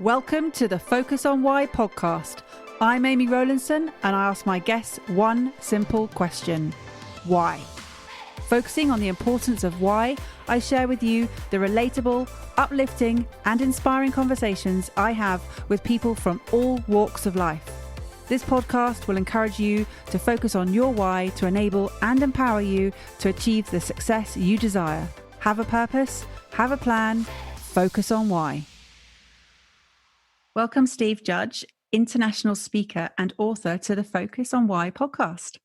Welcome to the Focus on Why podcast. I'm Amy Rowlinson and I ask my guests one simple question. Why? Focusing on the importance of why, I share with you the relatable, uplifting and inspiring conversations I have with people from all walks of life. This podcast will encourage you to focus on your why to enable and empower you to achieve the success you desire. Have a purpose, have a plan, focus on why. Welcome, Steve Judge, international speaker and author to the Focus on Why podcast.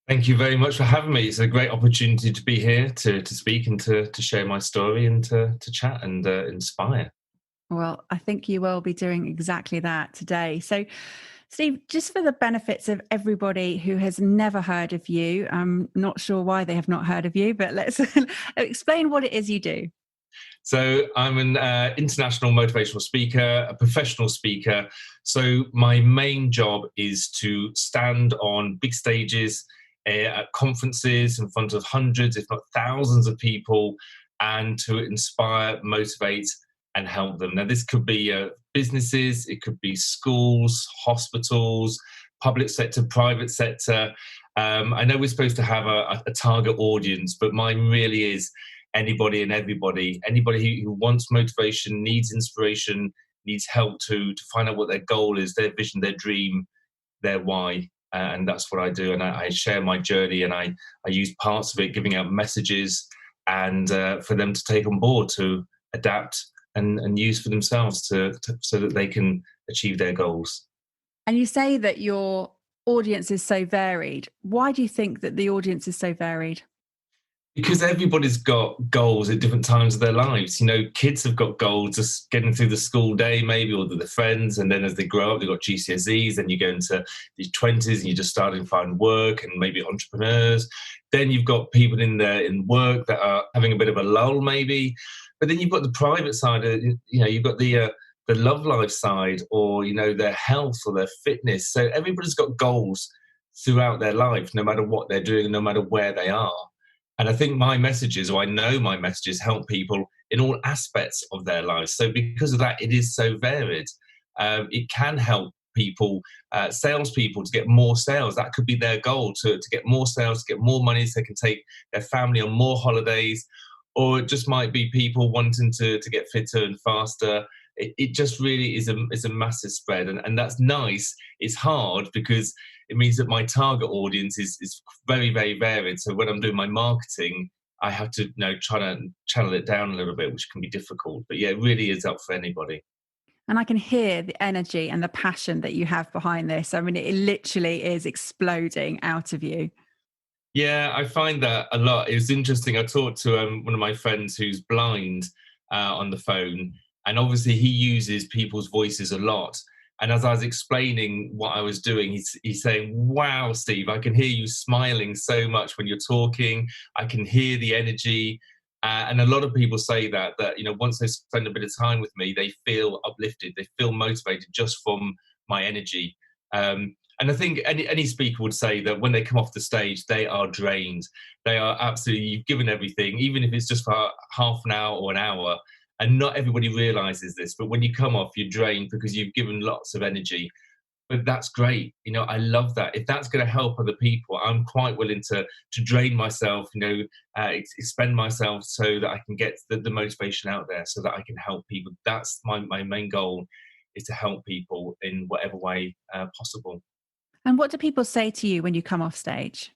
Thank you very much for having me. It's a great opportunity to be here to speak and to share my story and to chat and inspire. Well, I think you will be doing exactly that today. So, Steve, just for the benefits of everybody who has never heard of you, I'm not sure why they have not heard of you, but let's explain what it is you do. So I'm an international motivational speaker, a professional speaker. So my main job is to stand on big stages at conferences in front of hundreds, if not thousands of people, and to inspire, motivate, and help them. Now, this could be businesses, it could be schools, hospitals, public sector, private sector. I know we're supposed to have a target audience, but mine really is anybody and everybody. Anybody who wants motivation, needs inspiration, needs help to find out what their goal is, their vision, their dream, their why. And that's what I do. And I share my journey, and I use parts of it, giving out messages and for them to take on board, to adapt and use for themselves so that they can achieve their goals. And you say that your audience is so varied. Why do you think that the audience is so varied? Because everybody's got goals at different times of their lives. You know, kids have got goals just getting through the school day, maybe, or their friends. And then as they grow up, they've got GCSEs. Then you go into your 20s and you're just starting to find work and maybe entrepreneurs. Then you've got people in work that are having a bit of a lull, maybe. But then you've got the private side. You've got the love life side, or, their health or their fitness. So everybody's got goals throughout their life, no matter what they're doing, no matter where they are. And I think my messages, or I know my messages, help people in all aspects of their lives. So because of that, it is so varied. It can help people, salespeople, to get more sales. That could be their goal, to get more sales, to get more money so they can take their family on more holidays. Or it just might be people wanting to get fitter and faster. It just really is a massive spread. And that's nice. It's hard because it means that my target audience is very, very varied. So when I'm doing my marketing, I have to try to channel it down a little bit, which can be difficult. But yeah, it really is up for anybody. And I can hear the energy and the passion that you have behind this. I mean, it literally is exploding out of you. Yeah, I find that a lot. It was interesting. I talked to one of my friends who's blind on the phone. And obviously he uses people's voices a lot. And as I was explaining what I was doing, he's saying, wow, Steve, I can hear you smiling so much when you're talking. I can hear the energy. And a lot of people say that once they spend a bit of time with me, they feel uplifted. They feel motivated just from my energy. And I think any speaker would say that when they come off the stage, they are drained. They are absolutely, you've given everything, even if it's just for half an hour or an hour. And not everybody realizes this, but when you come off, you're drained because you've given lots of energy. But that's great. I love that. If that's going to help other people, I'm quite willing to drain myself, expend myself so that I can get the motivation out there, so that I can help people. That's my main goal, is to help people in whatever way possible. And what do people say to you when you come off stage?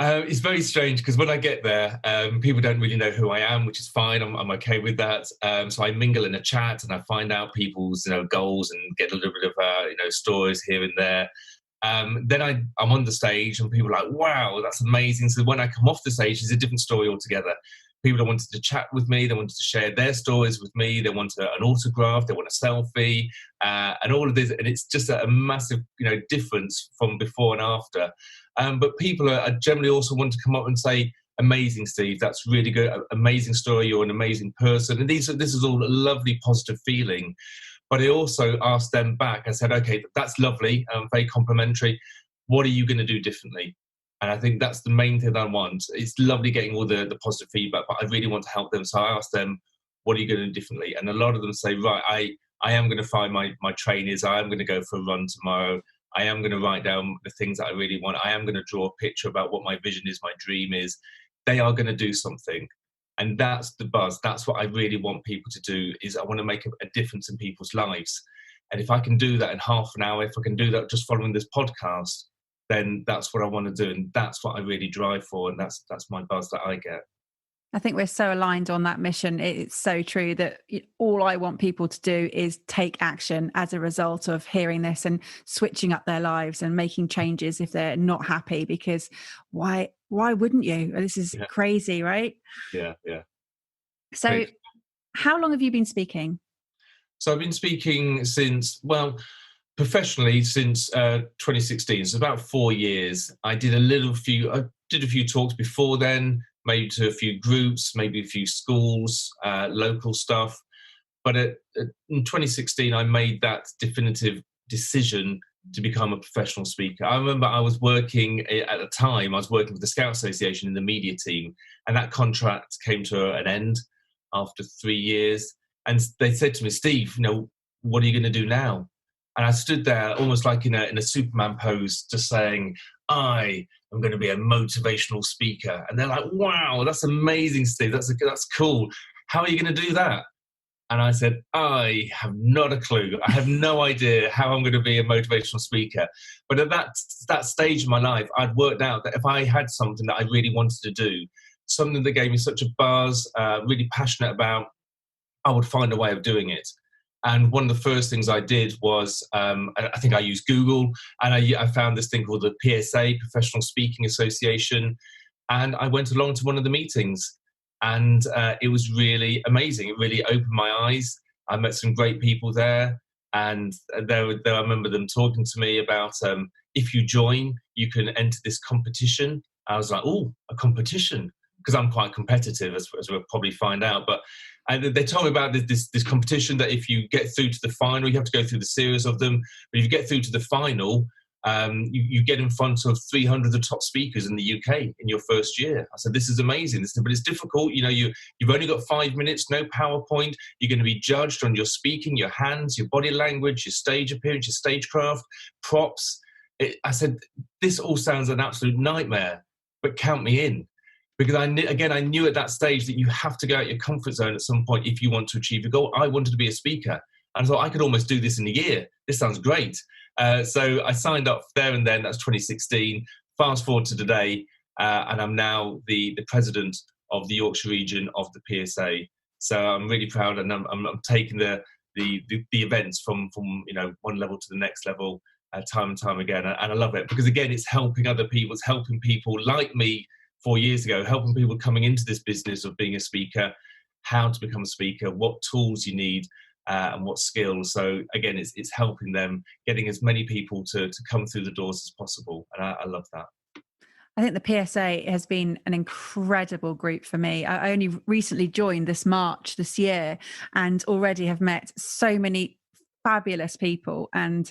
It's very strange because when I get there, people don't really know who I am, which is fine. I'm okay with that. So I mingle in a chat and I find out people's goals and get a little bit of stories here and there. Then I'm on the stage and people are like, wow, that's amazing. So when I come off the stage, it's a different story altogether. People that wanted to chat with me, they wanted to share their stories with me, they want an autograph, they want a selfie, and all of this. And it's just a massive difference from before and after. But people are generally also want to come up and say, amazing, Steve, that's really good, amazing story, you're an amazing person. And this is all a lovely, positive feeling. But I also asked them back, I said, okay, that's lovely, very complimentary. What are you going to do differently? And I think that's the main thing that I want. It's lovely getting all the positive feedback, but I really want to help them. So I asked them, what are you going to do differently? And a lot of them say, right, I am going to find my trainers. I am going to go for a run tomorrow. I am going to write down the things that I really want. I am going to draw a picture about what my vision is, my dream is. They are going to do something. And that's the buzz. That's what I really want people to do, is I want to make a difference in people's lives. And if I can do that in half an hour, if I can do that just following this podcast, then that's what I want to do. And that's what I really drive for. And that's my buzz that I get. I think we're so aligned on that mission. It's so true that all I want people to do is take action as a result of hearing this and switching up their lives and making changes if they're not happy, because why wouldn't you? This is crazy, right? Yeah. So how long have you been speaking? So I've been speaking professionally since 2016. So about 4 years. I did a few talks before then, maybe to a few groups, maybe a few schools, local stuff. But in 2016, I made that definitive decision to become a professional speaker. I remember I was working at the time, I was working with the Scout Association in the media team, and that contract came to an end after 3 years. And they said to me, Steve, what are you going to do now? And I stood there almost like in a Superman pose, just saying, I am going to be a motivational speaker. And they're like, wow, that's amazing, Steve. That's cool. How are you going to do that? And I said, I have not a clue. I have no idea how I'm going to be a motivational speaker. But at that stage of my life, I'd worked out that if I had something that I really wanted to do, something that gave me such a buzz, really passionate about, I would find a way of doing it. And one of the first things I did was, I think I used Google, and I found this thing called the PSA, Professional Speaking Association. And I went along to one of the meetings, and it was really amazing. It really opened my eyes. I met some great people there. And I remember them talking to me about, if you join, you can enter this competition. I was like, oh, a competition? Because I'm quite competitive, as we'll probably find out. But they told me about this competition, that if you get through to the final, you have to go through the series of them. But if you get through to the final, you get in front of 300 of the top speakers in the UK in your first year. I said, this is amazing. But it's difficult. You've only got 5 minutes, no PowerPoint. You're going to be judged on your speaking, your hands, your body language, your stage appearance, your stagecraft, props. I said, this all sounds an absolute nightmare, but count me in. Because I knew at that stage that you have to go out your comfort zone at some point if you want to achieve your goal. I wanted to be a speaker. And I thought I could almost do this in a year. This sounds great. So I signed up there and then. That's 2016. Fast forward to today, and I'm now the president of the Yorkshire region of the PSA. So I'm really proud, and I'm taking the events from one level to the next level time and time again. And I love it because, again, it's helping other people. It's helping people like me 4 years ago, helping people coming into this business of being a speaker, how to become a speaker, what tools you need, and what skills. So again, it's helping them, getting as many people to come through the doors as possible. And I love that. I think the PSA has been an incredible group for me. I only recently joined this March this year, and already have met so many fabulous people, and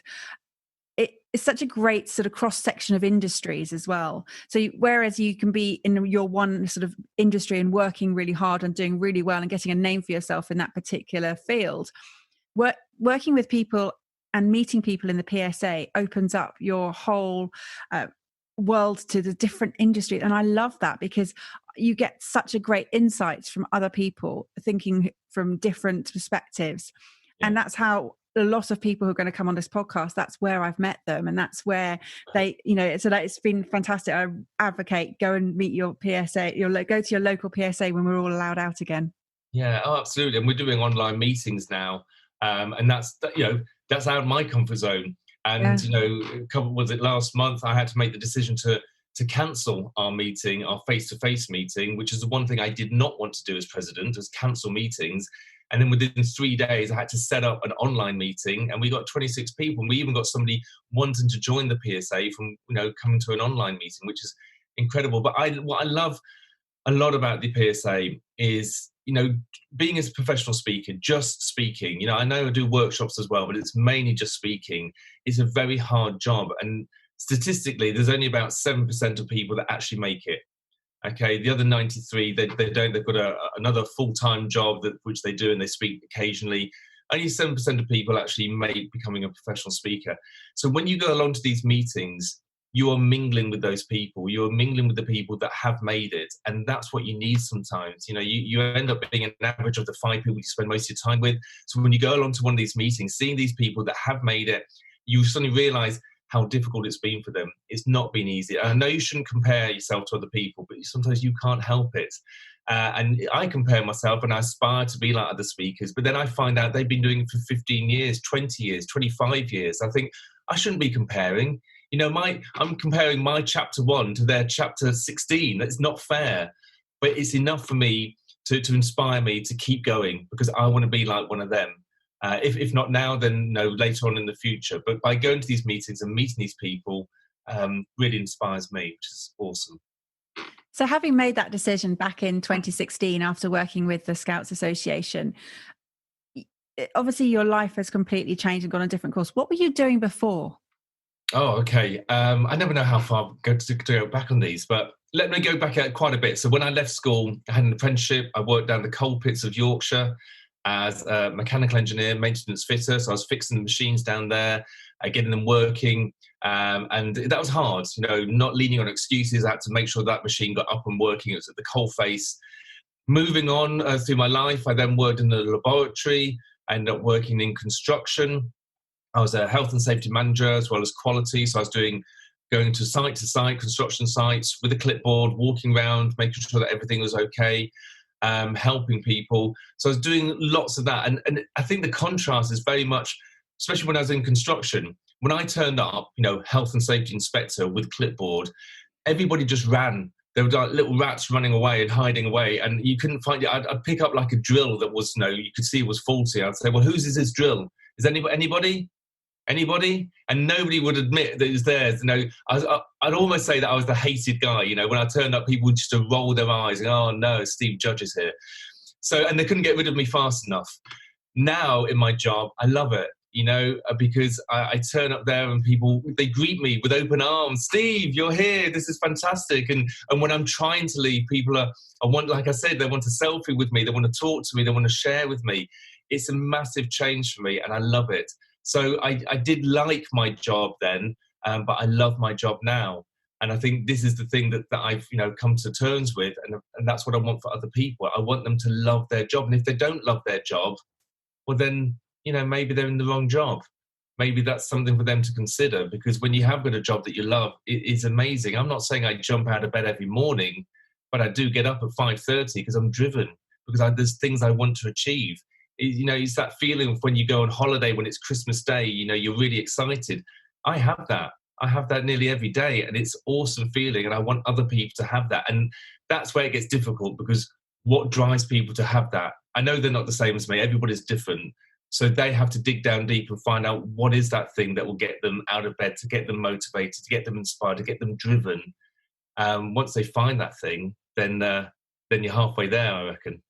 it's such a great sort of cross section of industries as well. So whereas you can be in your one sort of industry and working really hard and doing really well and getting a name for yourself in that particular field, working with people and meeting people in the PSA opens up your whole world to the different industry. And I love that because you get such a great insights from other people thinking from different perspectives. Yeah. And that's how a lot of people who are going to come on this podcast, that's where I've met them. And that's where they, so that it's been fantastic. I advocate, go and meet your PSA, go to your local PSA when we're all allowed out again. Yeah, absolutely. And we're doing online meetings now. And that's out of my comfort zone. And, was it last month, I had to make the decision to cancel our meeting, our face-to-face meeting, which is the one thing I did not want to do as president, was cancel meetings. And then within 3 days, I had to set up an online meeting, and we got 26 people. And we even got somebody wanting to join the PSA from, coming to an online meeting, which is incredible. But what I love a lot about the PSA is, being a professional speaker, just speaking. I know I do workshops as well, but it's mainly just speaking. It's a very hard job. And statistically, there's only about 7% of people that actually make it. Okay, the other 93, they don't. They've got another full-time job which they do, and they speak occasionally. only 7% of people actually make becoming a professional speaker. So when you go along to these meetings, you are mingling with those people. You are mingling with the people that have made it. And that's what you need sometimes. You end up being an average of the 5 people you spend most of your time with. So when you go along to one of these meetings, seeing these people that have made it, you suddenly realize how difficult it's been for them. It's not been easy. I know you shouldn't compare yourself to other people, but sometimes you can't help it. And I compare myself and I aspire to be like other speakers, but then I find out they've been doing it for 15 years, 20 years, 25 years. I think I shouldn't be comparing. I'm comparing my chapter 1 to their chapter 16. That's not fair, but it's enough for me to inspire me to keep going, because I want to be like one of them. If not now, then later on in the future. But by going to these meetings and meeting these people really inspires me, which is awesome. So having made that decision back in 2016 after working with the Scouts Association, obviously your life has completely changed and gone on a different course. What were you doing before? Oh, okay. I never know how far to go back on these, but let me go back quite a bit. So when I left school, I had an apprenticeship. I worked down the coal pits of Yorkshire as a mechanical engineer, maintenance fitter. So I was fixing the machines down there, getting them working. And that was hard, not leaning on excuses. I had to make sure that machine got up and working. It was at the coal face. Moving on through my life, I then worked in the laboratory. I ended up working in construction. I was a health and safety manager as well as quality. So I was going to site construction sites with a clipboard, walking around, making sure that everything was okay, helping people. So I was doing lots of that. And I think the contrast is very much, especially when I was in construction, when I turned up, health and safety inspector with clipboard, everybody just ran. There were like little rats running away and hiding away, and you couldn't find it. I'd pick up like a drill that was, you could see was faulty. I'd say, well, whose is this drill? Is anybody? And nobody would admit that it was theirs. I'd almost say that I was the hated guy. When I turned up, people would just roll their eyes and, oh no, Steve Judge is here. So, and they couldn't get rid of me fast enough. Now in my job, I love it, because I turn up there and people, they greet me with open arms. Steve, you're here. This is fantastic. And when I'm trying to leave, people like I said, they want a selfie with me. They want to talk to me. They want to share with me. It's a massive change for me and I love it. So I did like my job then, but I love my job now. And I think this is the thing that I've come to terms with, and that's what I want for other people. I want them to love their job. And if they don't love their job, well then, maybe they're in the wrong job. Maybe that's something for them to consider, because when you have got a job that you love, it is amazing. I'm not saying I jump out of bed every morning, but I do get up at 5:30 because I'm driven, because there's things I want to achieve. It's that feeling of when you go on holiday, when it's Christmas Day, you're really excited. I have that nearly every day, and it's awesome feeling, and I want other people to have that. And that's where it gets difficult, because what drives people to have that? I know they're not the same as me. Everybody's different. So they have to dig down deep and find out what is that thing that will get them out of bed, to get them motivated, to get them inspired, to get them driven. Once they find that thing, then you're halfway there, I reckon.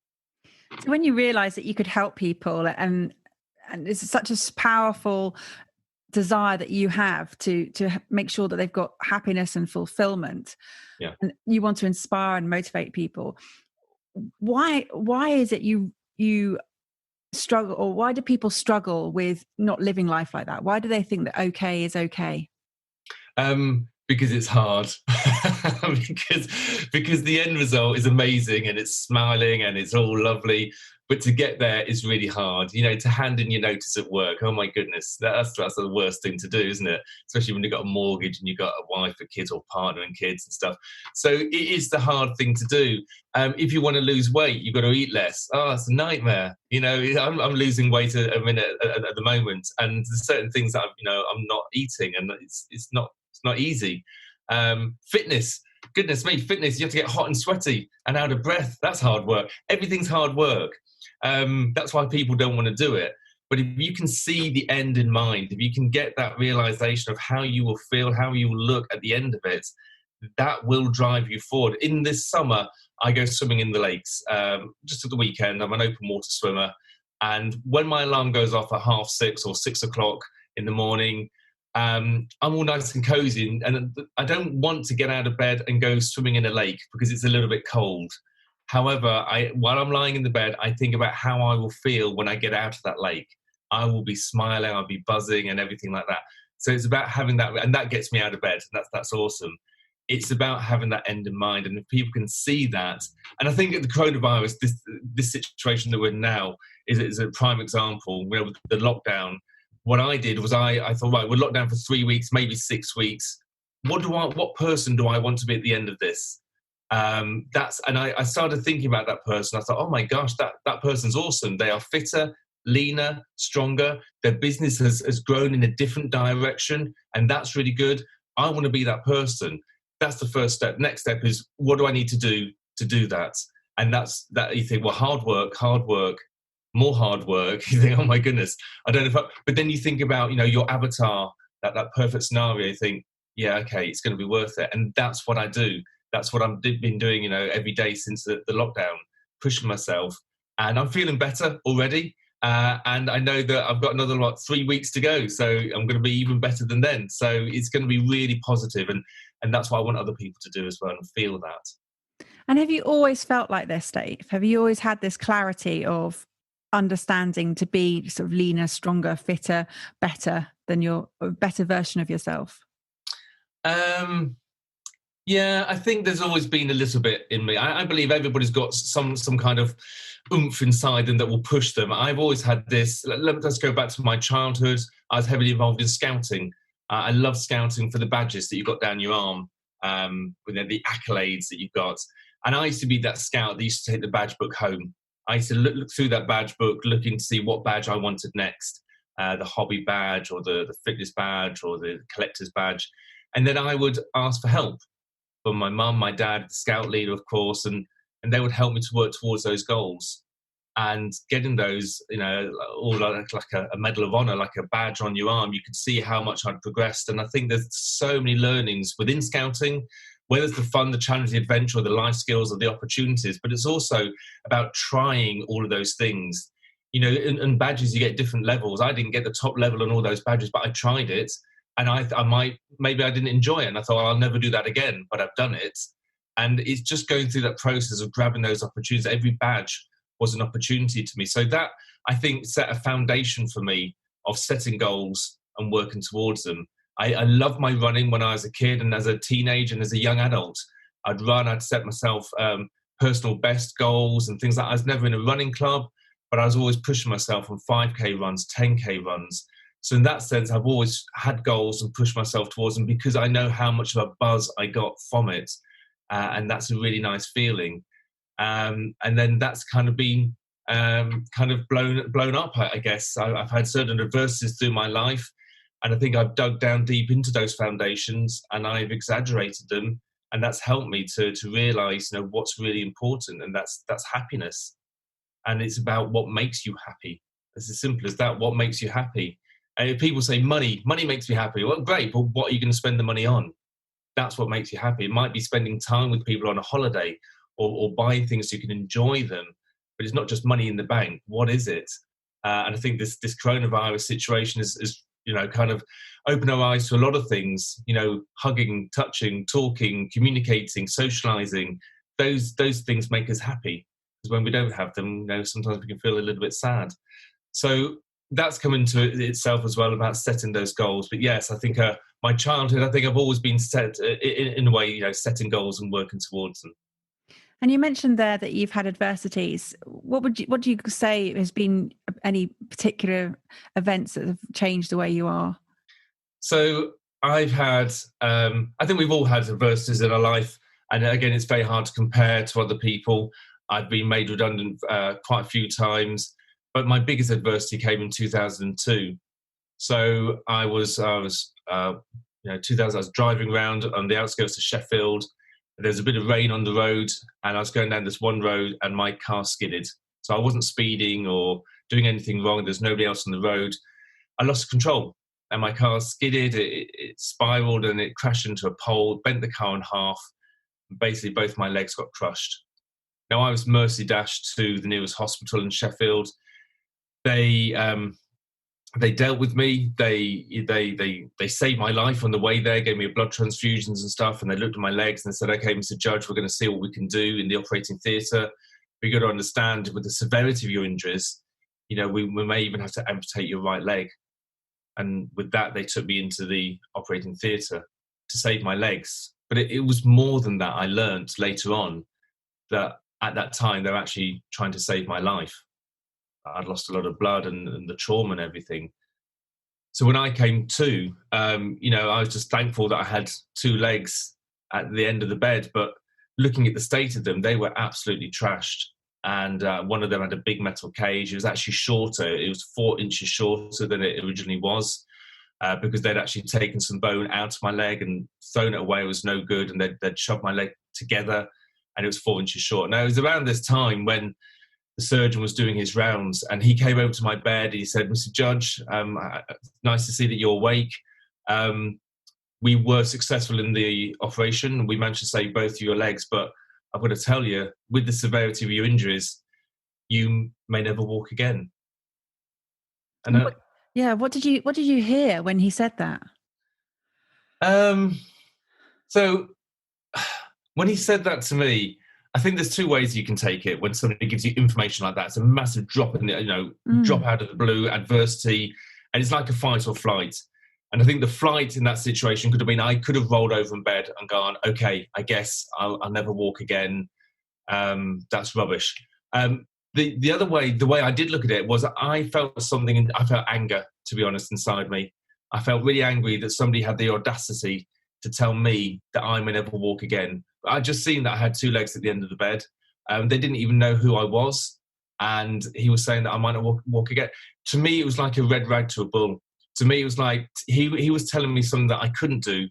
So when you realize that you could help people, and it's such a powerful desire that you have to make sure that they've got happiness and fulfillment, and you want to inspire and motivate people, why is it you struggle, or why do people struggle with not living life like that? Why do they think that okay is okay? Because it's hard. because the end result is amazing and it's smiling and it's all lovely, but to get there is really hard. To hand in your notice at work, oh my goodness, that's the worst thing to do, isn't it? Especially when you've got a mortgage and you've got a wife, a kid, or partner and kids and stuff. So it is the hard thing to do. If you want to lose weight, you've got to eat less. Oh, it's a nightmare. I'm losing weight at the moment, and there's certain things that I'm not eating, and it's not easy. Fitness, goodness me, fitness, you have to get hot and sweaty and out of breath. That's hard work. Everything's hard work. That's why people don't want to do it. But if you can see the end in mind, if you can get that realization of how you will feel, how you will look at the end of it, that will drive you forward. In this summer, I go swimming in the lakes, just at the weekend. I'm an open water swimmer. And when my alarm goes off at 6:30 or 6 o'clock in the morning, I'm all nice and cozy, and I don't want to get out of bed and go swimming in a lake because it's a little bit cold. However, while I'm lying in the bed, I think about how I will feel when I get out of that lake. I will be smiling, I'll be buzzing and everything like that. So it's about having that, and that gets me out of bed. That's awesome. It's about having that end in mind, and if people can see that, and I think the coronavirus, this situation that we're in now, is a prime example. With the lockdown, what I did was I thought, right, we're locked down for 3 weeks, maybe 6 weeks. What person do I want to be at the end of this? And I started thinking about that person. I thought, oh my gosh, that person's awesome. They are fitter, leaner, stronger. Their business has grown in a different direction, and that's really good. I want to be that person. That's the first step. Next step is, what do I need to do that? And that's that. You think, well, hard work, more hard work. You think, oh my goodness, I don't know but then you think about, your avatar, that perfect scenario. You think, yeah, okay, it's going to be worth it. And that's what I do. That's what I've been doing, every day since the lockdown, pushing myself. And I'm feeling better already. And I know that I've got another 3 weeks to go. So I'm going to be even better than then. So it's going to be really positive. And that's what I want other people to do as well, and feel that. And have you always felt like this, Dave? Have you always had this clarity of understanding to be sort of leaner, stronger, fitter, better than a better version of yourself? Yeah, I think there's always been a little bit in me. I believe everybody's got some kind of oomph inside them that will push them. I've always had this. Let's go back to my childhood. I was heavily involved in scouting. I love scouting for the badges that you got down your arm, with the accolades that you've got. And I used to be that scout that used to take the badge book home. I used to look through that badge book, looking to see what badge I wanted next, the hobby badge or the fitness badge or the collector's badge. And then I would ask for help from my mum, my dad, the scout leader, of course, and they would help me to work towards those goals. And getting those, all like a medal of honor, like a badge on your arm, you could see how much I'd progressed. And I think there's so many learnings within scouting, whether it's the fun, the challenge, the adventure, or the life skills, or the opportunities, but it's also about trying all of those things. In badges, you get different levels. I didn't get the top level on all those badges, but I tried it. And maybe I didn't enjoy it. And I thought, I'll never do that again, but I've done it. And it's just going through that process of grabbing those opportunities. Every badge was an opportunity to me. So that, I think, set a foundation for me of setting goals and working towards them. I loved my running when I was a kid and as a teenager and as a young adult. I'd run, I'd set myself personal best goals and things like that. I was never in a running club, but I was always pushing myself on 5K runs, 10K runs. So in that sense, I've always had goals and pushed myself towards them because I know how much of a buzz I got from it. And that's a really nice feeling. And then that's kind of been kind of blown up, I guess. I've had certain adversities through my life, and I think I've dug down deep into those foundations and I've exaggerated them. And that's helped me to realize, what's really important, and that's happiness. And it's about what makes you happy. It's as simple as that. What makes you happy? And if people say money makes me happy. Well, great, but what are you going to spend the money on? That's what makes you happy. It might be spending time with people on a holiday or buying things so you can enjoy them. But it's not just money in the bank. What is it? And I think this coronavirus situation is kind of opened our eyes to a lot of things. Hugging, touching, talking, communicating, socializing. Those things make us happy. Because when we don't have them, sometimes we can feel a little bit sad. So that's come into itself as well about setting those goals. But yes, I think my childhood, I think I've always been set in a way, setting goals and working towards them. And you mentioned there that you've had adversities. What do you say has been any particular events that have changed the way you are? So I've had, I think we've all had adversities in our life. And again, it's very hard to compare to other people. I've been made redundant quite a few times. But my biggest adversity came in 2002. So I was 2000. I was driving around on the outskirts of Sheffield. There was a bit of rain on the road, and I was going down this one road, and my car skidded. So I wasn't speeding or doing anything wrong. There's nobody else on the road. I lost control, and my car skidded. It spiraled, and it crashed into a pole, bent the car in half. Basically, both my legs got crushed. Now I was mercy dashed to the nearest hospital in Sheffield. They dealt with me. They saved my life on the way there, gave me blood transfusions and stuff, and they looked at my legs and they said, okay, Mr. Judge, we're going to see what we can do in the operating theatre. We've got to understand with the severity of your injuries, we may even have to amputate your right leg. And with that, they took me into the operating theatre to save my legs. But it was more than that. I learned later on that at that time, they were actually trying to save my life. I'd lost a lot of blood and the trauma and everything. So when I came to, I was just thankful that I had two legs at the end of the bed. But looking at the state of them, they were absolutely trashed. And one of them had a big metal cage. It was actually shorter. It was 4 inches shorter than it originally was because they'd actually taken some bone out of my leg and thrown it away. It was no good. And they'd shoved my leg together and it was 4 inches short. Now, it was around this time when the surgeon was doing his rounds and he came over to my bed and he said, "Mr. Judge, nice to see that you're awake. We were successful in the operation. We managed to save both of your legs, but I've got to tell you, with the severity of your injuries, you may never walk again." And what did you hear when he said that? So when he said that to me, I think there's two ways you can take it. When somebody gives you information like that, it's a massive drop in it, drop out of the blue, adversity, and it's like a fight or flight. And I think the flight in that situation could have been, I could have rolled over in bed and gone, okay, I guess I'll never walk again. That's rubbish. The other way, the way I did look at it was I felt anger, to be honest, inside me. I felt really angry that somebody had the audacity to tell me that I may never walk again. I'd just seen that I had two legs at the end of the bed. They didn't even know who I was. And he was saying that I might not walk again. To me, it was like a red rag to a bull. To me, it was like he was telling me something that I couldn't do.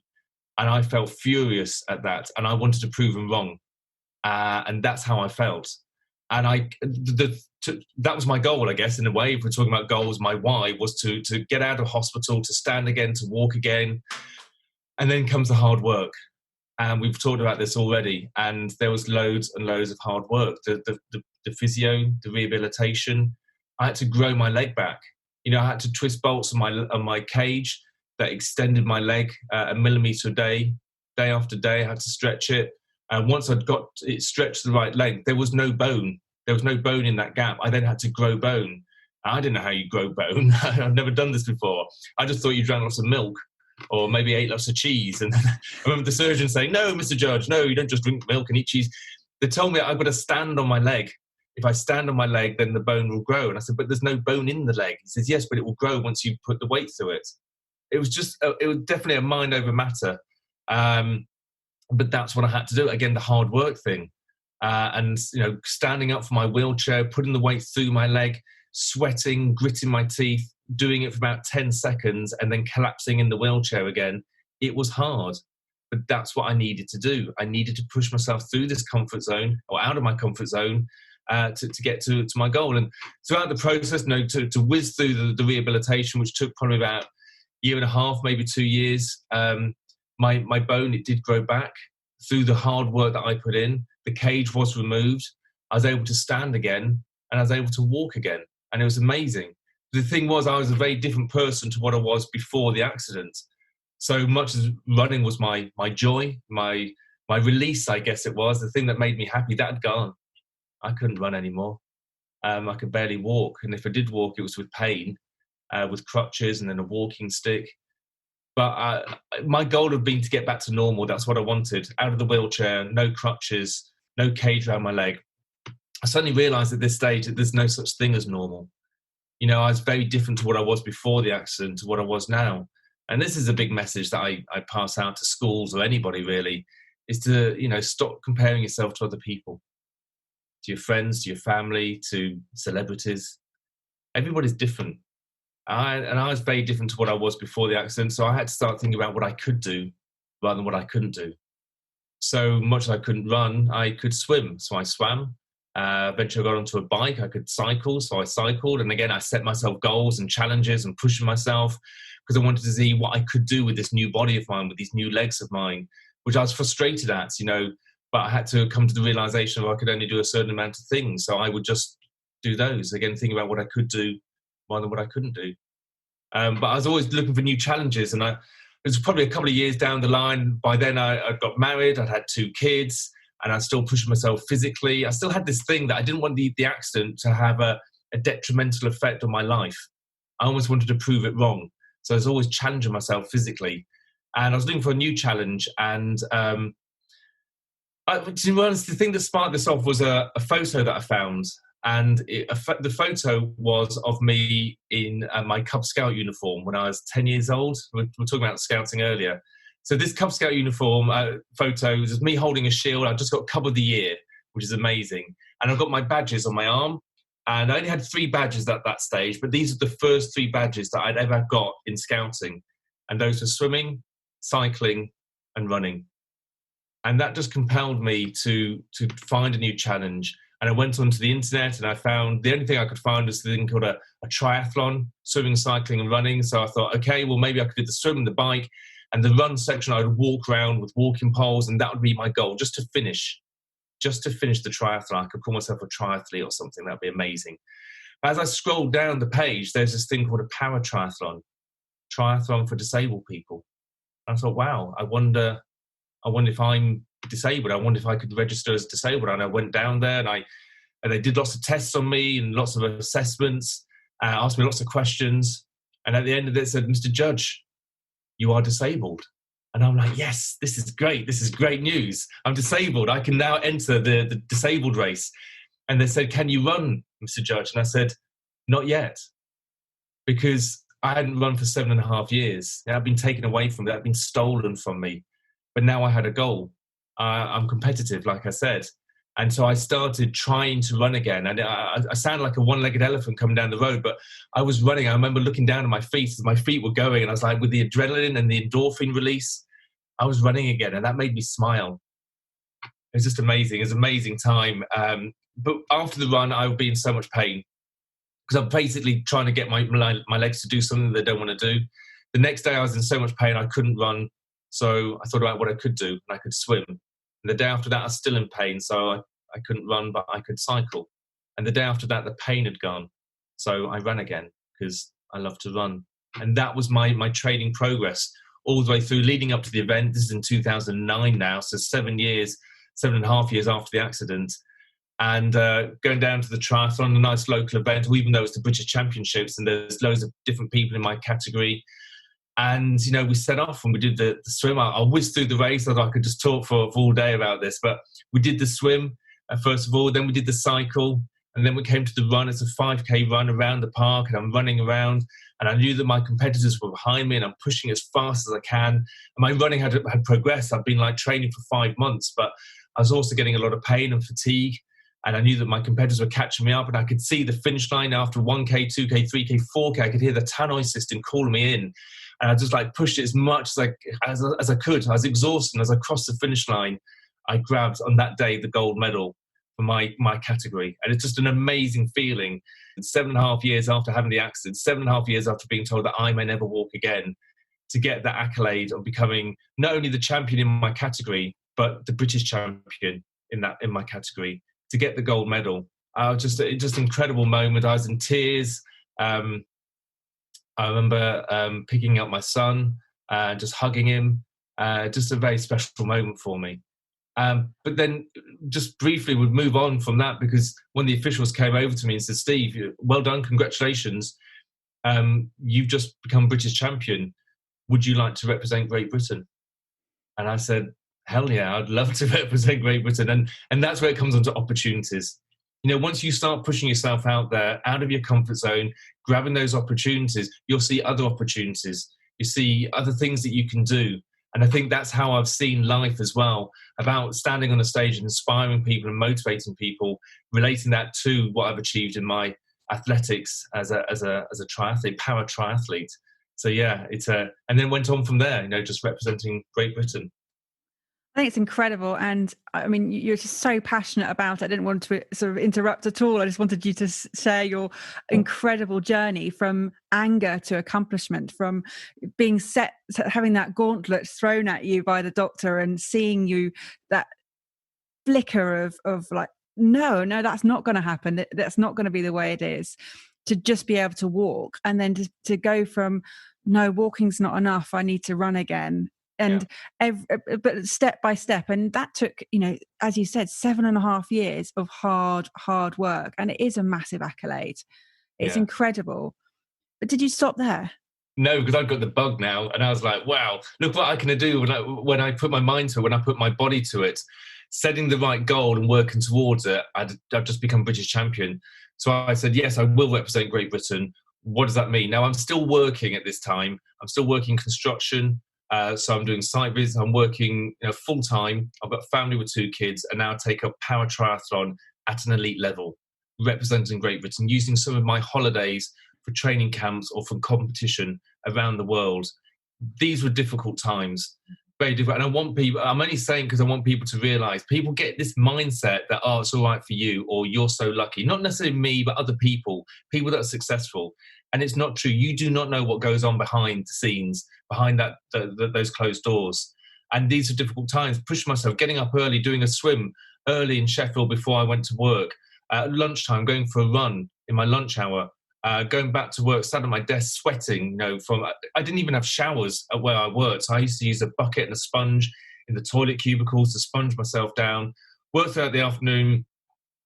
And I felt furious at that. And I wanted to prove him wrong. And that's how I felt. And that was my goal, I guess, in a way. If we're talking about goals, my why was to get out of hospital, to stand again, to walk again. And then comes the hard work. And we've talked about this already. And there was loads and loads of hard work. The physio, the rehabilitation. I had to grow my leg back. I had to twist bolts on my cage that extended my leg a millimetre a day after day. I had to stretch it. And once I'd got it stretched to the right length, there was no bone. There was no bone in that gap. I then had to grow bone. I didn't know how you grow bone. I've never done this before. I just thought you drank lots of milk or maybe ate lots of cheese. And I remember the surgeon saying, "No, Mr. Judge, no, you don't just drink milk and eat cheese." They told me I've got to stand on my leg. If I stand on my leg, then the bone will grow. And I said, "But there's no bone in the leg." He says, "Yes, but it will grow once you put the weight through it." It was definitely a mind over matter. But that's what I had to do. Again, the hard work thing. And standing up for my wheelchair, putting the weight through my leg, sweating, gritting my teeth, doing it for about 10 seconds and then collapsing in the wheelchair again. It was hard, but that's what I needed to do. I needed to push myself through this comfort zone or out of my comfort zone to get to my goal. And throughout the process, to whiz through the rehabilitation, which took probably about a year and a half, maybe 2 years, my bone, it did grow back through the hard work that I put in. The cage was removed. I was able to stand again and I was able to walk again. And it was amazing. The thing was, I was a very different person to what I was before the accident. So much as running was my joy, my release, I guess it was, the thing that made me happy, that had gone. I couldn't run anymore. I could barely walk. And if I did walk, it was with pain, with crutches and then a walking stick. But my goal had been to get back to normal. That's what I wanted. Out of the wheelchair, no crutches, no cage around my leg. I suddenly realised at this stage that there's no such thing as normal. I was very different to what I was before the accident to what I was now. And this is a big message that I pass out to schools or anybody really, is to, stop comparing yourself to other people, to your friends, to your family, to celebrities. Everybody's different. And I was very different to what I was before the accident. So I had to start thinking about what I could do rather than what I couldn't do. So much as I couldn't run, I could swim. So I swam. Eventually I got onto a bike. I could cycle. So I cycled. And again, I set myself goals and challenges and pushing myself because I wanted to see what I could do with this new body of mine, with these new legs of mine, which I was frustrated at, but I had to come to the realization of I could only do a certain amount of things. So I would just do those. Again, think about what I could do rather than what I couldn't do. But I was always looking for new challenges. And it was probably a couple of years down the line. By then I got married. I'd had 2 kids. And I was still pushing myself physically. I still had this thing that I didn't want the accident to have a a detrimental effect on my life. I almost wanted to prove it wrong. So I was always challenging myself physically. And I was looking for a new challenge. And to be honest, the thing that sparked this off was a photo that I found. And the photo was of me in my Cub Scout uniform when I was 10 years old. We're talking about scouting earlier. So this Cub Scout uniform photo was me holding a shield. I just got Cub of the Year, which is amazing. And I've got my badges on my arm. And I only had 3 badges at that stage, but these are the first 3 badges that I'd ever got in scouting. And those were swimming, cycling, and running. And that just compelled me to find a new challenge. And I went onto the internet and I found the only thing I could find was the thing called a triathlon, swimming, cycling, and running. So I thought, okay, well, maybe I could do the swim and the bike, and the run section I would walk around with walking poles, and that would be my goal, just to finish the triathlon. I could call myself a triathlete or something. That'd be amazing. But as I scrolled down the page, there's this thing called a para-triathlon, triathlon for disabled people. And I thought, wow, I wonder if I'm disabled. I wonder if I could register as disabled. And I went down there and they did lots of tests on me and lots of assessments, asked me lots of questions. And at the end of it said, Mr. Judge, you are disabled. And I'm like, yes, this is great. This is great news. I'm disabled. I can now enter the disabled race. And they said, can you run, Mr. Judge? And I said, not yet. Because I hadn't run for 7.5 years. I'd been taken away from me. I'd been stolen from me. But now I had a goal. I'm competitive, like I said. And so I started trying to run again. And I sound like a one-legged elephant coming down the road, but I was running. I remember looking down at my feet as my feet were going. And I was like, with the adrenaline and the endorphin release, I was running again. And that made me smile. It was just amazing. It was an amazing time. But after the run, I would be in so much pain because I'm basically trying to get my legs to do something they don't want to do. The next day, I was in so much pain, I couldn't run. So I thought about what I could do, and I could swim. And the day after that, I was still in pain, so I couldn't run, but I could cycle. And the day after that, the pain had gone. So I ran again because I love to run. And that was my training progress all the way through, leading up to the event. This is in 2009 now, so 7.5 years after the accident. And going down to the triathlon, a nice local event, even though it's the British Championships and there's loads of different people in my category. And, we set off and we did the swim. I'll whiz through the race so that I could just talk for all day about this. But we did the swim, first of all. Then we did the cycle. And then we came to the run. It's a 5K run around the park. And I'm running around. And I knew that my competitors were behind me. And I'm pushing as fast as I can. And my running had progressed. I'd been training for 5 months. But I was also getting a lot of pain and fatigue. And I knew that my competitors were catching me up. And I could see the finish line after 1K, 2K, 3K, 4K. I could hear the tannoy system calling me in. And I just pushed it as much as I could. I was exhausted. As I crossed the finish line, I grabbed on that day the gold medal for my category. And it's just an amazing feeling. 7.5 years after having the accident, 7.5 years after being told that I may never walk again, to get that accolade of becoming not only the champion in my category, but the British champion in my category, to get the gold medal. Just an incredible moment. I was in tears. I remember picking up my son, just hugging him, just a very special moment for me. But then just briefly we'd move on from that, because one of the officials came over to me and said, Steve, well done, congratulations. You've just become British champion. Would you like to represent Great Britain? And I said, hell yeah, I'd love to represent Great Britain. And that's where it comes onto opportunities. Once you start pushing yourself out there, out of your comfort zone, grabbing those opportunities, you'll see other opportunities. You see other things that you can do. And I think that's how I've seen life as well, about standing on a stage and inspiring people and motivating people, relating that to what I've achieved in my athletics as a triathlete, para triathlete. So yeah, and then went on from there, just representing Great Britain. I think it's incredible. And I mean, you're just so passionate about it. I didn't want to sort of interrupt at all. I just wanted you to share your incredible journey from anger to accomplishment, from being having that gauntlet thrown at you by the doctor and seeing you, that flicker of no, that's not going to happen. That's not going to be the way it is, to just be able to walk. And then to go from, no, walking's not enough, I need to run again. and but step by step. And that took, as you said, 7.5 years of hard work. And it is a massive accolade. It's incredible. But did you stop there? No, because I've got the bug now, and I was like, wow, look what I can do when I put my mind to it, when I put my body to it, setting the right goal and working towards it. I've just become British champion. So I said, yes, I will represent Great Britain. What does that mean? Now, I'm still working at this time. I'm still working construction. So I'm doing site visits. I'm working full time. I've got a family with 2 kids, and now take up para triathlon at an elite level, representing Great Britain, using some of my holidays for training camps or for competition around the world. These were difficult times, very difficult. And I'm only saying because I want people to realise, people get this mindset that, oh, it's all right for you, or you're so lucky. Not necessarily me, but other people that are successful. And it's not true. You do not know what goes on behind the scenes, behind those closed doors. And these are difficult times. Push myself, getting up early, doing a swim early in Sheffield before I went to work. At lunchtime, going for a run in my lunch hour. Going back to work, sat at my desk sweating, I didn't even have showers at where I worked. So I used to use a bucket and a sponge in the toilet cubicles to sponge myself down, work throughout the afternoon,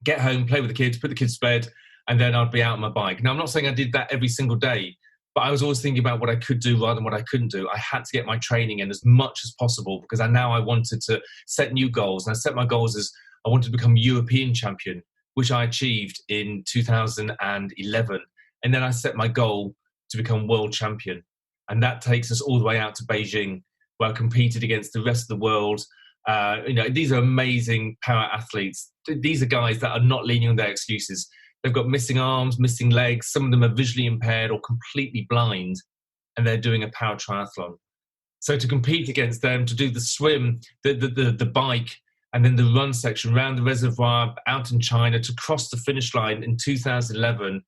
get home, play with the kids, put the kids to bed, and then I'd be out on my bike. Now, I'm not saying I did that every single day, but I was always thinking about what I could do rather than what I couldn't do. I had to get my training in as much as possible because I wanted to set new goals. And I set my goals as I wanted to become European champion, which I achieved in 2011. And then I set my goal to become world champion. And that takes us all the way out to Beijing, where I competed against the rest of the world. These are amazing para athletes. These are guys that are not leaning on their excuses. They've got missing arms, missing legs. Some of them are visually impaired or completely blind, and they're doing a para triathlon. So to compete against them, to do the swim, the bike, and then the run section around the reservoir out in China, to cross the finish line in 2011,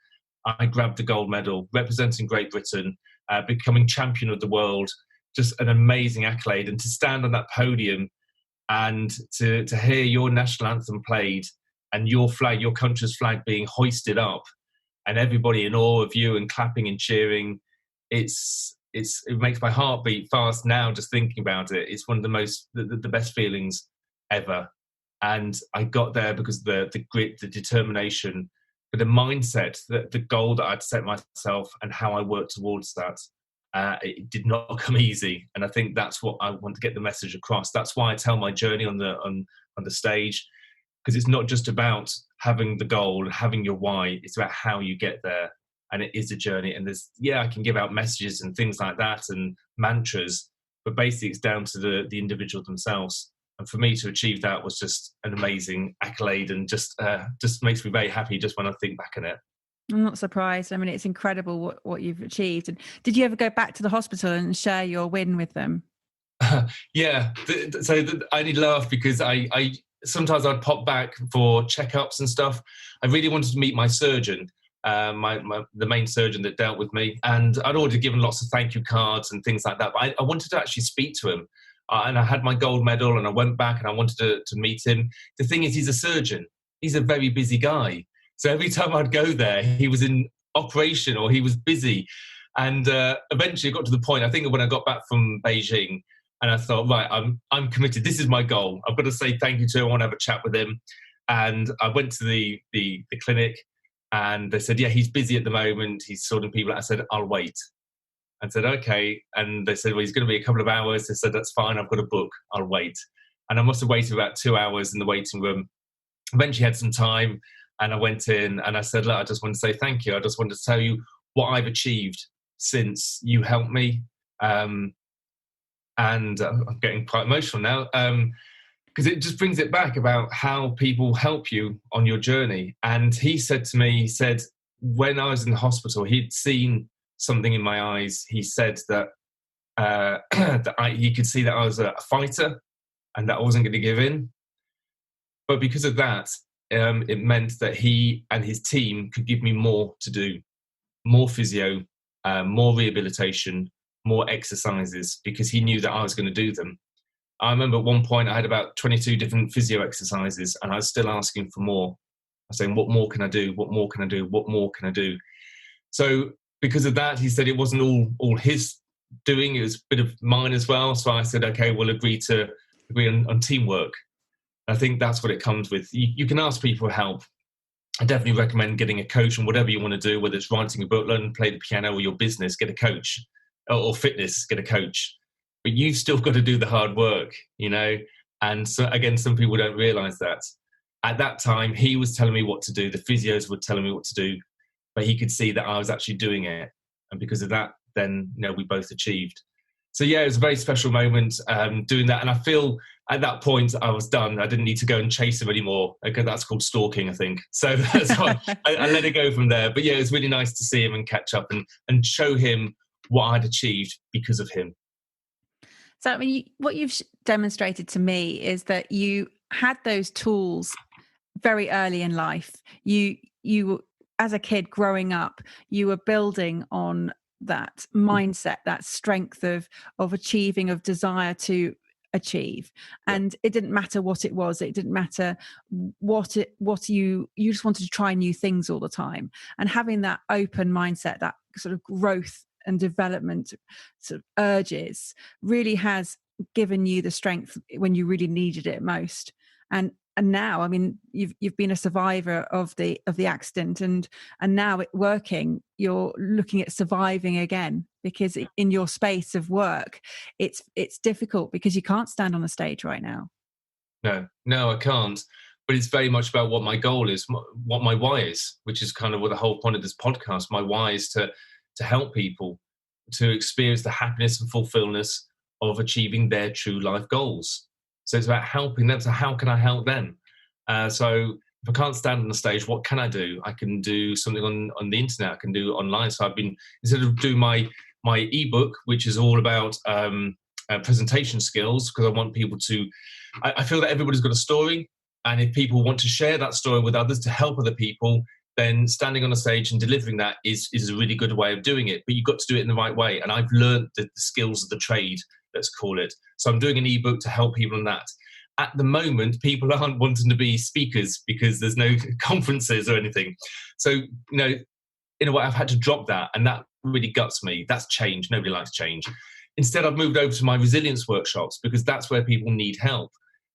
I grabbed the gold medal, representing Great Britain, becoming champion of the world. Just an amazing accolade. And to stand on that podium and to hear your national anthem played and your flag, your country's flag being hoisted up, and everybody in awe of you and clapping and cheering, it makes my heart beat fast now just thinking about it. It's one of the best feelings ever. And I got there because the grit, the determination, but the mindset, the goal that I'd set myself and how I worked towards that, it did not come easy. And I think that's what I want to get the message across. That's why I tell my journey on the stage, because it's not just about having the goal and having your why. It's about how you get there. And it is a journey. And I can give out messages and things like that and mantras, but basically it's down to the individual themselves. And for me to achieve that was just an amazing accolade, and just makes me very happy just when I think back on it. I'm not surprised. I mean, it's incredible what you've achieved. And did you ever go back to the hospital and share your win with them? Yeah. So I only laugh because I sometimes I'd pop back for checkups and stuff. I really wanted to meet my surgeon, the main surgeon that dealt with me. And I'd already given lots of thank you cards and things like that. But I wanted to actually speak to him. And I had my gold medal, and I went back and I wanted to meet him. The thing is, he's a surgeon. He's a very busy guy. So every time I'd go there, he was in operation or he was busy. And eventually it got to the point, I think when I got back from Beijing, and I thought, right, I'm committed. This is my goal. I've got to say thank you to him. I want to have a chat with him. And I went to the clinic, and they said, yeah, he's busy at the moment. He's sorting people out. I said, I'll wait. I said, okay. And they said, well, he's going to be a couple of hours. I said, that's fine. I've got a book. I'll wait. And I must have waited about 2 hours in the waiting room. Eventually had some time, and I went in and I said, look, I just want to say thank you. I just wanted to tell you what I've achieved since you helped me. And I'm getting quite emotional now, because it just brings it back about how people help you on your journey. And he said to me, when I was in the hospital, he'd seen something in my eyes. He said that he could see that I was a fighter and that I wasn't going to give in. But because of that, it meant that he and his team could give me more to do, more physio, more rehabilitation, more exercises, because he knew that I was going to do them. I remember at one point I had about 22 different physio exercises, and I was still asking for more. I was saying, what more can I do? What more can I do? What more can I do? So because of that, he said it wasn't all his doing. It was a bit of mine as well. So I said, okay, we'll agree on teamwork. I think that's what it comes with. You can ask people for help. I definitely recommend getting a coach on whatever you want to do, whether it's writing a book, learn to play the piano, or your business, get a coach, or fitness, get a coach. But you've still got to do the hard work, And so again, some people don't realize that. At that time, he was telling me what to do. The physios were telling me what to do, but he could see that I was actually doing it. And because of that, then, we both achieved. So yeah, it was a very special moment doing that. And I feel at that point I was done. I didn't need to go and chase him anymore. Okay, that's called stalking, I think. So that's why I let it go from there. But yeah, it was really nice to see him and catch up and show him what I'd achieved because of him. So, I mean, what you've demonstrated to me is that you had those tools very early in life. You, as a kid growing up, you were building on that mindset, that strength of achieving, of desire to achieve. And it didn't matter what it was. It didn't matter what you just wanted to try new things all the time. And having that open mindset, that sort of growth and development sort of urges really has given you the strength when you really needed it most. And now, I mean, you've been a survivor of the accident, and now working, you're looking at surviving again, because in your space of work, it's difficult because you can't stand on a stage right now. No, I can't. But it's very much about what my goal is, what my why is, which is kind of what the whole point of this podcast. My why is to help people to experience the happiness and fulfillment of achieving their true life goals. So it's about helping them. So how can I help them? So if I can't stand on the stage, what can I do? I can do something on the internet. I can do online. So I've been, instead of doing my ebook, which is all about presentation skills, because I want people to, I feel that everybody's got a story. And if people want to share that story with others to help other people, then standing on a stage and delivering that is a really good way of doing it. But you've got to do it in the right way. And I've learned the skills of the trade, let's call it. So I'm doing an ebook to help people on that. At the moment, people aren't wanting to be speakers because there's no conferences or anything. So, in a way, I've had to drop that. And that really guts me. That's change. Nobody likes change. Instead, I've moved over to my resilience workshops, because that's where people need help.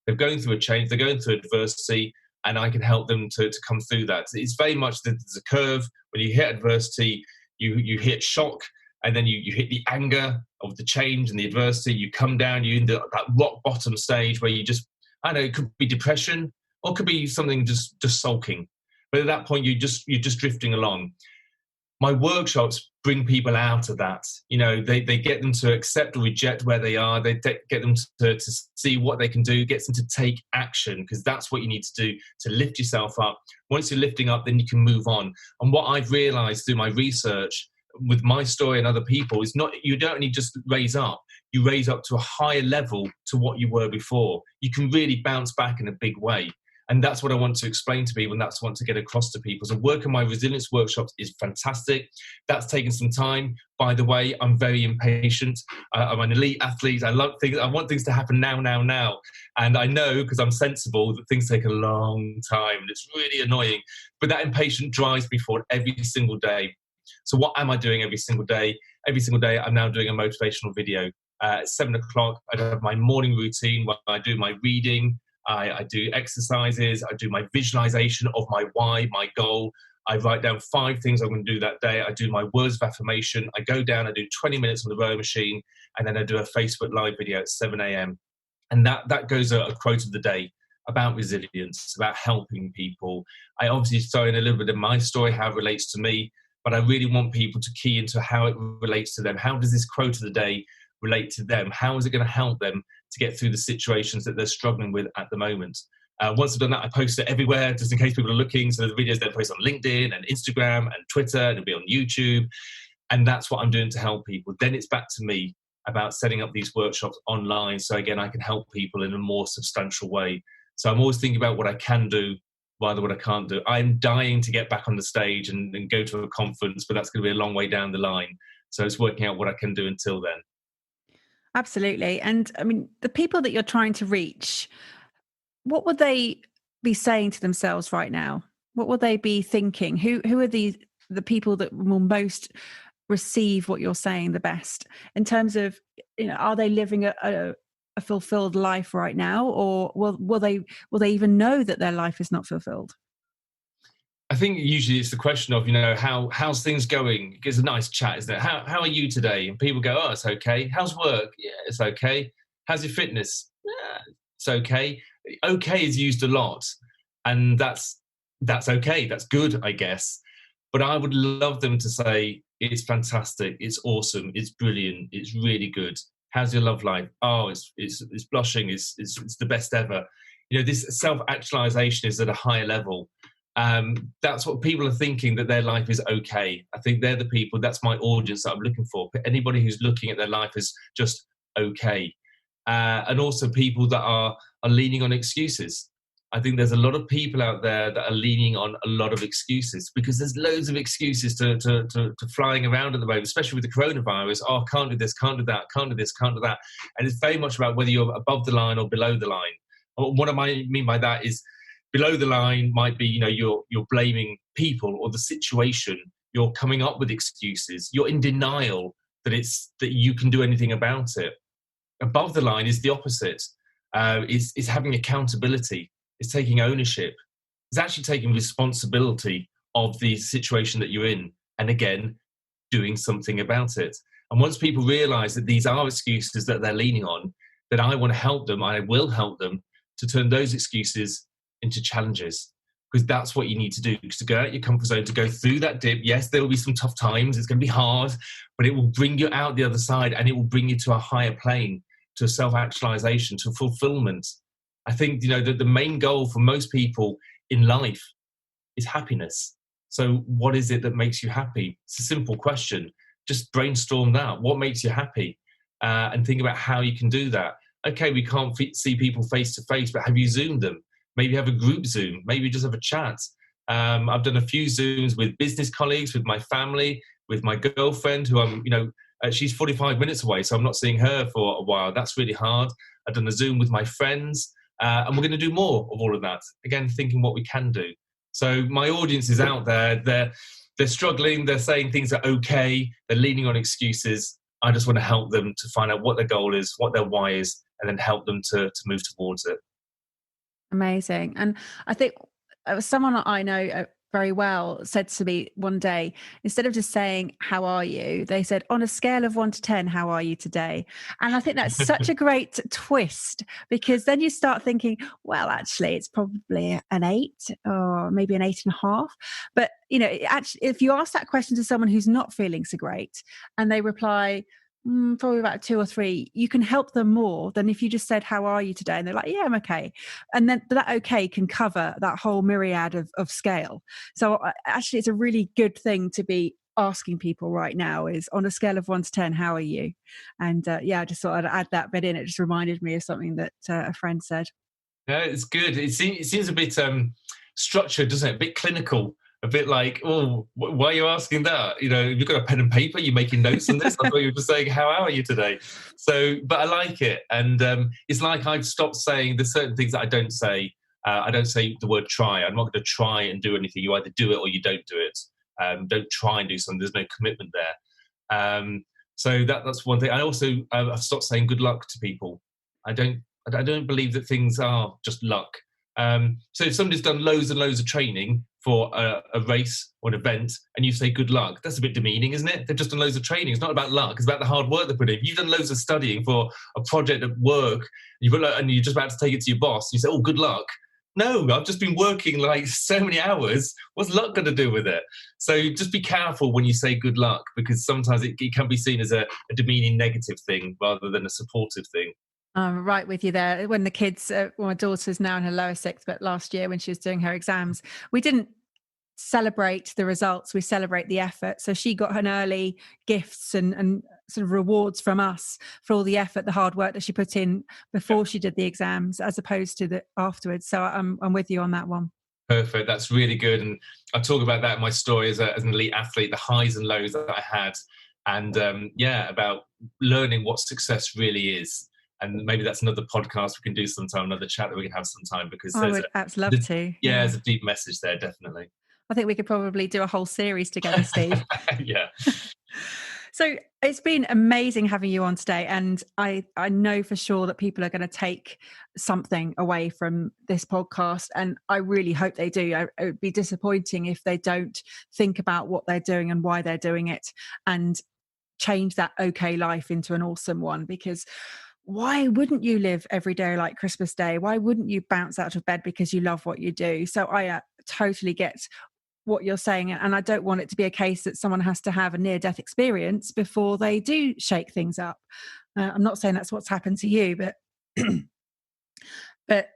They're going through a change, they're going through adversity, and I can help them to come through that. It's very much, there's a curve. When you hit adversity, you hit shock, and then you hit the anger of the change and the adversity. You come down, you're in that rock bottom stage where you just, I know, it could be depression, or it could be something just sulking. But at that point, you're just drifting along. My workshops bring people out of that. They get them to accept or reject where they are. They get them to see what they can do, gets them to take action, because that's what you need to do to lift yourself up. Once you're lifting up, then you can move on. And what I've realized through my research with my story and other people is you don't only just raise up, you raise up to a higher level to what you were before. You can really bounce back in a big way. And that's what I want to explain to people, and that's what I want to get across to people. So working my resilience workshops is fantastic. That's taken some time. By the way, I'm very impatient. I'm an elite athlete. I love things. I want things to happen now. And I know, because I'm sensible, that things take a long time, and it's really annoying. But that impatience drives me forward every single day. So what am I doing every single day? Every single day, I'm now doing a motivational video. At 7 o'clock, I have my morning routine where I do my reading. I do exercises. I do my visualization of my why, my goal. I write down 5 things I'm going to do that day. I do my words of affirmation. I go down, I do 20 minutes on the row machine, and then I do a Facebook Live video at 7 a.m. And that goes a quote of the day about resilience, about helping people. I obviously throw in a little bit of my story, how it relates to me, but I really want people to key into how it relates to them. How does this quote of the day relate to them? How is it going to help them to get through the situations that they're struggling with at the moment? Once I've done that, I post it everywhere, just in case people are looking. So the videos then post on LinkedIn and Instagram and Twitter, and it'll be on YouTube. And that's what I'm doing to help people. Then it's back to me about setting up these workshops online. So again, I can help people in a more substantial way. So I'm always thinking about what I can do rather than what I can't do. I'm dying to get back on the stage and go to a conference, but that's going to be a long way down the line. So it's working out what I can do until then. Absolutely. And I mean, the people that you're trying to reach, what would they be saying to themselves right now? What would they be thinking? Who are the people that will most receive what you're saying the best in terms of, are they living a fulfilled life right now, or will they even know that their life is not fulfilled? I think usually it's the question of, how's things going? It's a nice chat, isn't it? How are you today? And people go, oh, it's okay. How's work? Yeah, it's okay. How's your fitness? Yeah, it's okay. Okay is used a lot, and that's okay. That's good, I guess. But I would love them to say, it's fantastic, it's awesome, it's brilliant, it's really good. How's your love life? Oh, it's blushing, it's the best ever. This self-actualization is at a higher level. That's what people are thinking, that their life is okay. I think they're the people, that's my audience that I'm looking for. Anybody who's looking at their life as just okay. And also people that are leaning on excuses. I think there's a lot of people out there that are leaning on a lot of excuses, because there's loads of excuses to flying around at the moment, especially with the coronavirus. Oh, can't do this, can't do that, can't do this, can't do that. And it's very much about whether you're above the line or below the line. What I mean by that is, below the line might be, you're blaming people or the situation. You're coming up with excuses. You're in denial that you can do anything about it. Above the line is the opposite. Is having accountability. It's taking ownership. It's actually taking responsibility of the situation that you're in, and again, doing something about it. And once people realize that these are excuses that they're leaning on, then I want to help them, I will help them to turn those excuses into challenges, because that's what you need to do, to go out your comfort zone, to go through that dip. Yes, there will be some tough times, it's going to be hard, but it will bring you out the other side, and it will bring you to a higher plane, to self-actualization, to fulfillment. I think, that the main goal for most people in life is happiness. So what is it that makes you happy? It's a simple question. Just brainstorm that. What makes you happy? And think about how you can do that. Okay, we can't see people face to face, but have you Zoomed them? Maybe have a group Zoom. Maybe just have a chat. I've done a few Zooms with business colleagues, with my family, with my girlfriend, who I'm, she's 45 minutes away, so I'm not seeing her for a while. That's really hard. I've done a Zoom with my friends. And we're going to do more of all of that. Again, thinking what we can do. So my audience is out there. They're struggling. They're saying things are okay. They're leaning on excuses. I just want to help them to find out what their goal is, what their why is, and then help them to move towards it. Amazing. And I think someone I know very well said to me one day, instead of just saying, how are you? They said, on a scale of 1 to 10, how are you today? And I think that's such a great twist, because then you start thinking, well, actually, it's probably an 8 or maybe an 8.5. But, actually, if you ask that question to someone who's not feeling so great and they reply, probably about 2 or 3, you can help them more than if you just said, how are you today? And they're like, yeah, I'm okay. And then that okay can cover that whole myriad of scale. So actually, it's a really good thing to be asking people right now, is on a scale of 1 to 10, how are you? And I just thought I'd add that bit in. It just reminded me of something that a friend said. Yeah, it's good. It seems a bit structured, doesn't it? A bit clinical. A bit like, oh, why are you asking that? You've got a pen and paper, you're making notes on this. I thought you were just saying, how are you today? So, but I like it. And it's like I've stopped saying, there's certain things that I don't say. I don't say the word try. I'm not going to try and do anything. You either do it or you don't do it. Don't try and do something. There's no commitment there. So that's one thing. I also, I've stopped saying good luck to people. I don't believe that things are just luck. So if somebody's done loads and loads of training for a race or an event, and you say good luck, that's a bit demeaning, isn't it? They've just done loads of training. It's not about luck. It's about the hard work they put in. If you've done loads of studying for a project at work, and you're just about to take it to your boss, and you say, oh, good luck. No, I've just been working like so many hours. What's luck got to do with it? So just be careful when you say good luck, because sometimes it can be seen as a demeaning negative thing rather than a supportive thing. I'm right with you there. When the kids, my daughter's now in her lower 6th, but last year when she was doing her exams, we didn't celebrate the results, we celebrate the effort. So she got an early gifts and sort of rewards from us for all the effort, the hard work that she put in before she did the exams, as opposed to the afterwards. So I'm with you on that one. Perfect. That's really good. And I talk about that in my story as an elite athlete, the highs and lows that I had. And about learning what success really is. And maybe that's another podcast we can do sometime, another chat that we can have sometime, because I would absolutely love to. Yeah, there's a deep message there, definitely. I think we could probably do a whole series together, Steve. Yeah. So it's been amazing having you on today. And I know for sure that people are going to take something away from this podcast. And I really hope they do. It would be disappointing if they don't think about what they're doing and why they're doing it and change that okay life into an awesome one. Because why wouldn't you live every day like Christmas Day? Why wouldn't you bounce out of bed because you love what you do? So I totally get what you're saying. And I don't want it to be a case that someone has to have a near-death experience before they do shake things up. I'm not saying that's what's happened to you, but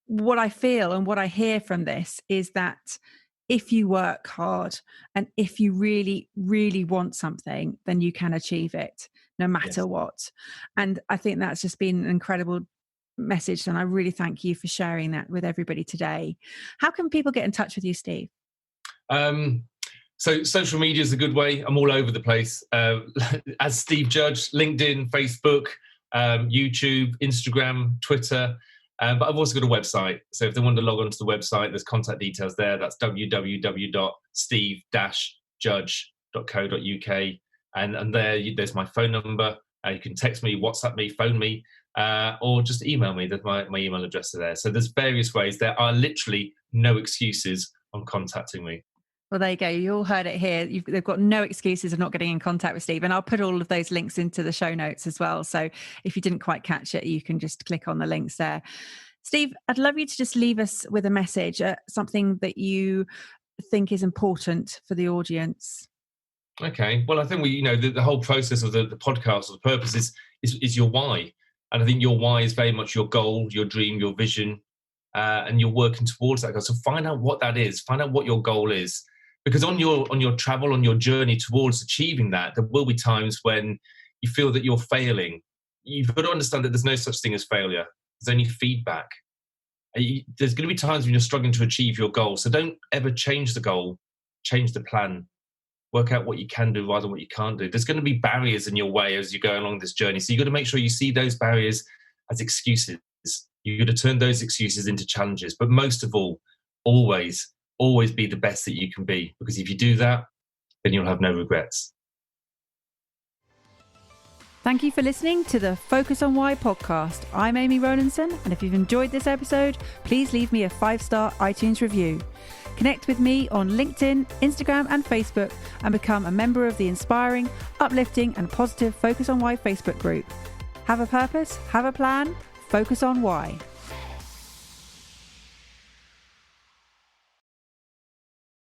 what I feel and what I hear from this is that if you work hard and if you really, really want something, then you can achieve it no matter what. And I think that's just been an incredible message. And I really thank you for sharing that with everybody today. How can people get in touch with you, Steve? So social media is a good way. I'm all over the place. As Steve Judge, LinkedIn, Facebook, YouTube, Instagram, Twitter. But I've also got a website. So if they want to log on to the website, there's contact details there. That's www.steve-judge.co.uk. And there's my phone number. You can text me, WhatsApp me, phone me, or just email me. There's my email address there. So there's various ways. There are literally no excuses on contacting me. Well, there you go. You all heard it here. They've got no excuses of not getting in contact with Steve. And I'll put all of those links into the show notes as well. So if you didn't quite catch it, you can just click on the links there. Steve, I'd love you to just leave us with a message, something that you think is important for the audience. Okay. Well, I think the whole process of the podcast, or the purpose is your why. And I think your why is very much your goal, your dream, your vision, and you're working towards that goal. So find out what that is. Find out what your goal is. Because on your travel, on your journey towards achieving that, there will be times when you feel that you're failing. You've got to understand that there's no such thing as failure. There's only feedback. There's going to be times when you're struggling to achieve your goal. So don't ever change the goal. Change the plan. Work out what you can do rather than what you can't do. There's going to be barriers in your way as you go along this journey. So you've got to make sure you see those barriers as excuses. You've got to turn those excuses into challenges. But most of all, always be the best that you can be. Because if you do that, then you'll have no regrets. Thank you for listening to the Focus on Why podcast. I'm Amy Rowlinson, and if you've enjoyed this episode, please leave me a 5-star iTunes review. Connect with me on LinkedIn, Instagram, and Facebook, and become a member of the inspiring, uplifting, and positive Focus on Why Facebook group. Have a purpose, have a plan, focus on why.